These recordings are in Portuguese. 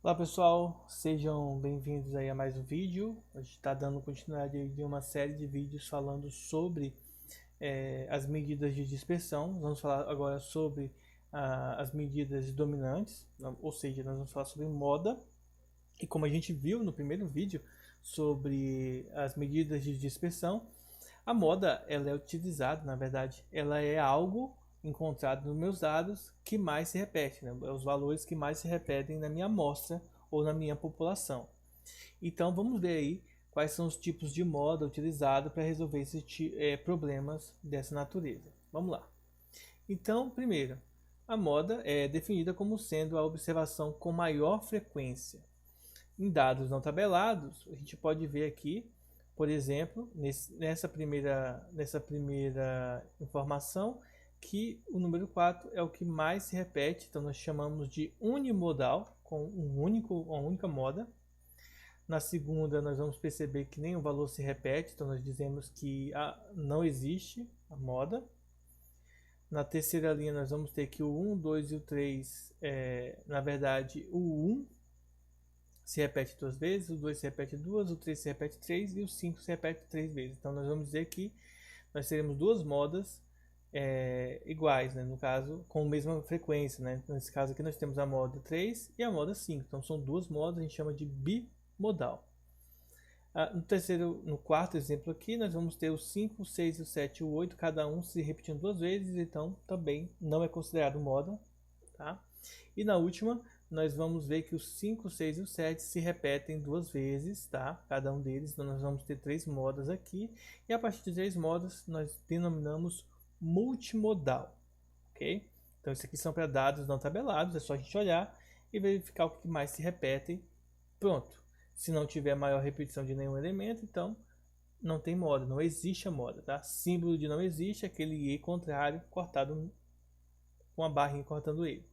Olá pessoal, sejam bem-vindos aí a mais um vídeo. A gente está dando continuidade de uma série de vídeos falando sobre as medidas de dispersão. Vamos falar agora sobre as medidas dominantes, ou seja, nós vamos falar sobre moda. E como a gente viu no primeiro vídeo sobre as medidas de dispersão, a moda ela é utilizada, na verdade, ela é algo encontrado nos meus dados que mais se repete, né? Os valores que mais se repetem na minha amostra ou na minha população. Então vamos ver aí quais são os tipos de moda utilizados para resolver esses problemas dessa natureza. Vamos lá. Então, primeiro, a moda é definida como sendo a observação com maior frequência. Em dados não tabelados, a gente pode ver aqui, por exemplo, nessa primeira informação, que o número 4 é o que mais se repete, então nós chamamos de unimodal, com uma única moda. Na segunda, nós vamos perceber que nenhum valor se repete, então nós dizemos que não existe a moda. Na terceira linha, nós vamos ter que o 1, 2 e o 3, na verdade, o 1 se repete duas vezes, o 2 se repete duas, o 3 se repete 3 e o 5 se repete 3 vezes. Então nós vamos dizer que nós teremos duas modas iguais, né? No caso, com a mesma frequência. Né? Nesse caso aqui nós temos a moda 3 e a moda 5. Então são duas modas, a gente chama de bimodal. No quarto exemplo aqui, nós vamos ter o 5, o 6, o 7 e o 8, cada um se repetindo duas vezes, então também não é considerado moda. Tá? E na última, nós vamos ver que os 5, 6 e o 7 se repetem duas vezes, tá? Cada um deles, então nós vamos ter três modas aqui. E a partir de três modas, nós denominamos multimodal, ok? Então isso aqui são para dados não tabelados, é só a gente olhar e verificar o que mais se repete. Pronto. Se não tiver maior repetição de nenhum elemento, então não tem moda, não existe a moda, tá? Símbolo de não existe, aquele E contrário cortado com a barrinha cortando ele.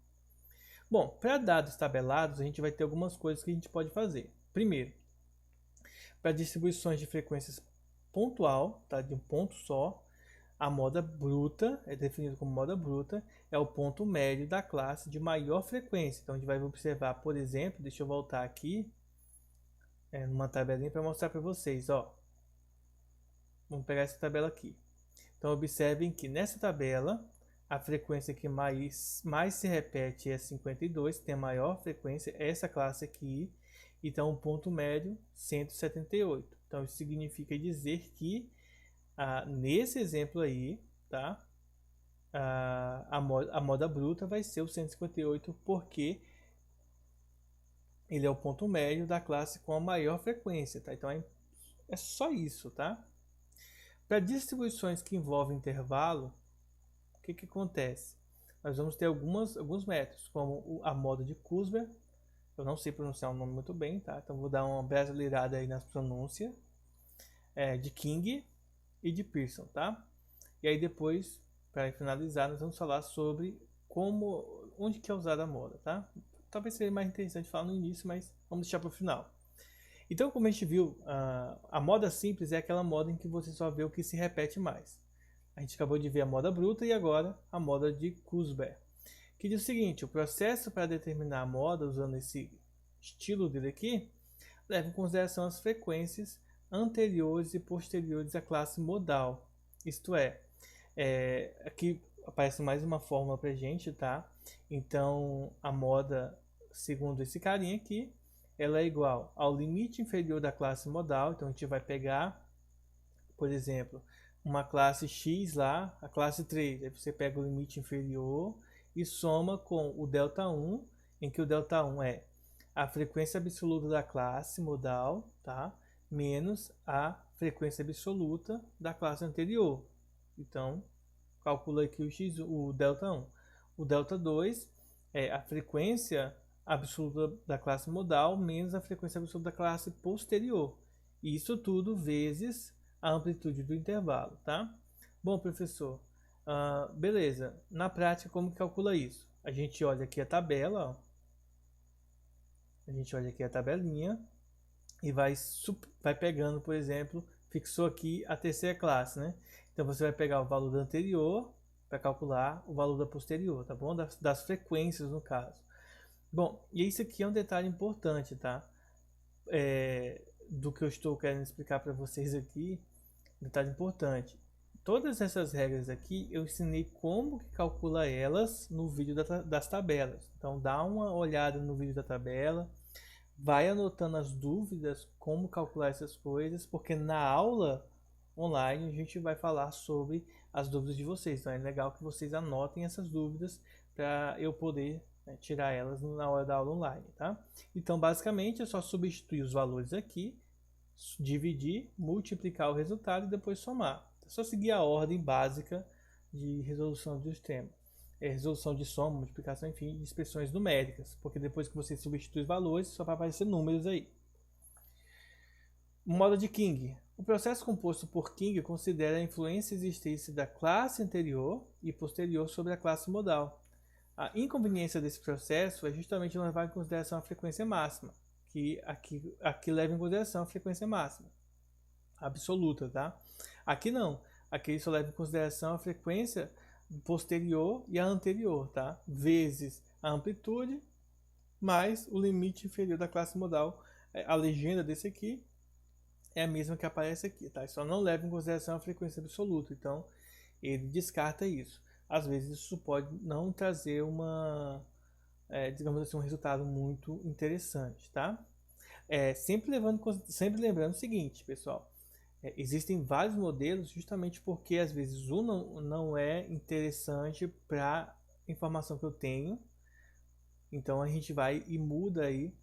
Bom, para dados tabelados, a gente vai ter algumas coisas que a gente pode fazer. Primeiro, para distribuições de frequências pontual, tá, de um ponto só, a moda bruta, é definido como moda bruta, é o ponto médio da classe de maior frequência. Então a gente vai observar, por exemplo, deixa eu voltar aqui, numa tabelinha para mostrar para vocês, ó. Vamos pegar essa tabela aqui. Então observem que nessa tabela a frequência que mais se repete é 52, tem a maior frequência, essa classe aqui. Então o ponto médio 178. Então isso significa dizer que nesse exemplo aí, tá? A moda bruta vai ser o 158 porque ele é o ponto médio da classe com a maior frequência, tá? Então é só isso, tá? Para distribuições que envolvem intervalo, o que acontece? Nós vamos ter alguns métodos, como a moda de Kurzweil. Eu não sei pronunciar o nome muito bem, tá? Então vou dar uma brasileirada aí nas pronúncias. De King e de Pearson, tá? E aí depois, para finalizar, nós vamos falar sobre onde que é usada a moda, tá? Talvez seja mais interessante falar no início, mas vamos deixar para o final. Então, como a gente viu, a moda simples é aquela moda em que você só vê o que se repete mais. A gente acabou de ver a moda bruta e agora a moda de Kurzweil, que diz o seguinte: o processo para determinar a moda usando esse estilo dele aqui leva em consideração as frequências anteriores e posteriores à classe modal. Isto aqui aparece mais uma fórmula para gente, tá? Então a moda, segundo esse carinha aqui, ela é igual ao limite inferior da classe modal. Então a gente vai pegar, por exemplo, uma classe X lá, a classe 3, aí você pega o limite inferior e soma com o delta 1, em que o delta 1 é a frequência absoluta da classe modal, tá? Menos a frequência absoluta da classe anterior. Então, calcula aqui o delta 1. O delta 2 é a frequência absoluta da classe modal menos a frequência absoluta da classe posterior. Isso tudo vezes a amplitude do intervalo, tá? Bom, professor, beleza. Na prática, como que calcula isso? A gente olha aqui a tabela, ó. A gente olha aqui a tabelinha e vai pegando, por exemplo, fixou aqui a terceira classe, né? Então você vai pegar o valor da anterior para calcular o valor da posterior, tá bom? Das frequências, no caso. Bom, e isso aqui é um detalhe importante, tá? Do que eu estou querendo explicar para vocês aqui, detalhe importante. Todas essas regras aqui eu ensinei como que calcula elas no vídeo das tabelas. Então dá uma olhada no vídeo da tabela, vai anotando as dúvidas, como calcular essas coisas, porque na aula online a gente vai falar sobre as dúvidas de vocês. Então é legal que vocês anotem essas dúvidas para eu poder, né, tirar elas na hora da aula online, tá? Então basicamente é só substituir os valores aqui, dividir, multiplicar o resultado e depois somar. É só seguir a ordem básica de resolução dos temas. Resolução de soma, multiplicação, enfim, de expressões numéricas, porque depois que você substitui os valores, só vai aparecer números aí. Moda de King. O processo composto por King considera a influência existente da classe anterior e posterior sobre a classe modal. A inconveniência desse processo é justamente não levar em consideração a frequência máxima, que aqui leva em consideração a frequência máxima absoluta, tá? Aqui não. Aqui ele só leva em consideração a frequência posterior e a anterior, tá? Vezes a amplitude mais o limite inferior da classe modal. A legenda desse aqui é a mesma que aparece aqui, tá? Só não leva em consideração a frequência absoluta, então ele descarta isso. Às vezes isso pode não trazer digamos assim, um resultado muito interessante, tá? Sempre lembrando o seguinte, pessoal, existem vários modelos justamente porque às vezes um não é interessante para a informação que eu tenho, então a gente vai e muda aí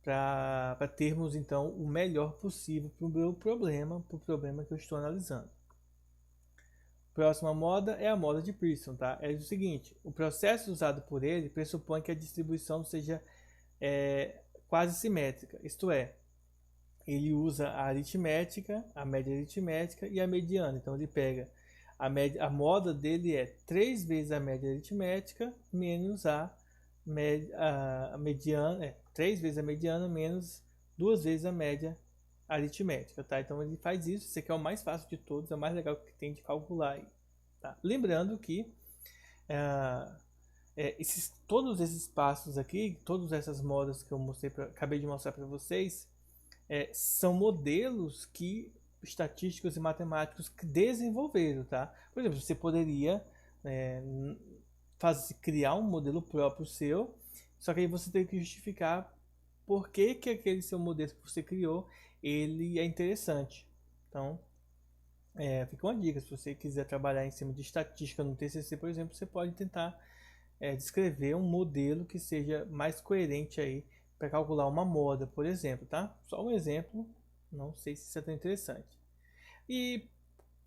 para termos então o melhor possível para o meu problema, para o problema que eu estou analisando. Próxima moda é a moda de Pearson, tá? É o seguinte, o processo usado por ele pressupõe que a distribuição seja quase simétrica, isto é, ele usa a aritmética, a média aritmética e a mediana. Então ele pega a moda dele é 3 vezes a média aritmética menos a mediana, 3 vezes a mediana menos 2 vezes a média aritmética, tá? Então ele faz isso, esse aqui é o mais fácil de todos, é o mais legal que tem de calcular aí, tá? Lembrando que todos esses passos aqui, todas essas modas que eu acabei de mostrar para vocês, são modelos que estatísticos e matemáticos desenvolveram, tá? Por exemplo, você poderia criar um modelo próprio seu, só que aí você tem que justificar por que aquele seu modelo que você criou ele é interessante. Então, fica uma dica, se você quiser trabalhar em cima de estatística no TCC, por exemplo, você pode tentar descrever um modelo que seja mais coerente aí para calcular uma moda, por exemplo, tá? Só um exemplo, não sei se isso é tão interessante. E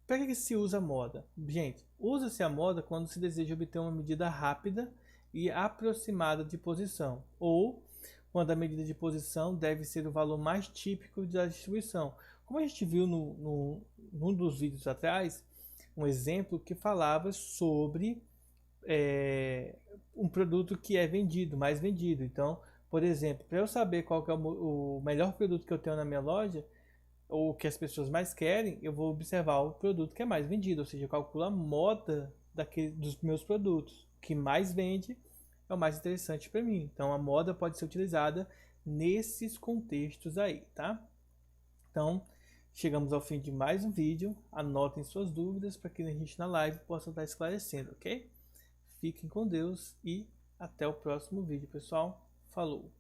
para que se usa a moda? Gente, usa-se a moda quando se deseja obter uma medida rápida e aproximada de posição, ou quando a medida de posição deve ser o valor mais típico da distribuição. Como a gente viu num dos vídeos atrás, um exemplo que falava sobre um produto que é vendido, mais vendido. Então, por exemplo, para eu saber qual que é o melhor produto que eu tenho na minha loja, ou que as pessoas mais querem, eu vou observar o produto que é mais vendido, ou seja, eu calculo a moda dos meus produtos. O que mais vende é o mais interessante para mim. Então, a moda pode ser utilizada nesses contextos aí, tá? Então, chegamos ao fim de mais um vídeo. Anotem suas dúvidas para que a gente na live possa estar esclarecendo, ok? Fiquem com Deus e até o próximo vídeo, pessoal. Falou!